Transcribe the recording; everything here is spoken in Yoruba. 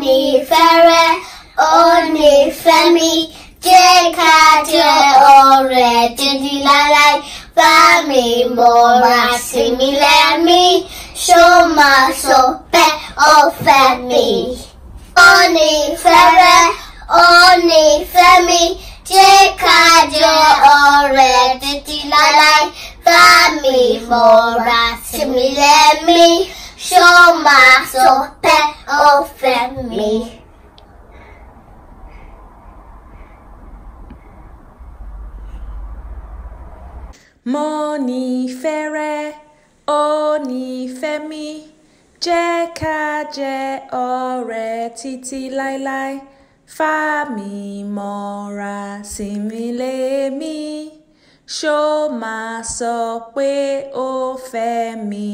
nífẹ̀ẹ́ ó nífẹ̀ẹ́ mi jẹ́ ká jẹ́ ọ̀rẹ́ títí láéláé bá mi mọ́ra sí mi lẹ́mí ṣó máa sọ pé ó fẹ́ mi. Ó nífẹ̀ẹ́ mi jẹ́ ká jẹ́ ọ̀rẹ́ títí láéláé bá mi mọ́ra sí mi lẹ́mí ṣó máa sọ pé ó fẹ́ mi. Mo nífẹ̀ẹ́ rẹ, ó nífẹ̀ẹ́ mi, jẹ́ ká jẹ́ ọ̀rẹ́ títí láéláé, fà mí mọ́ra sí mi lémi, ṣó máa sọ pé ó fẹ́ mi.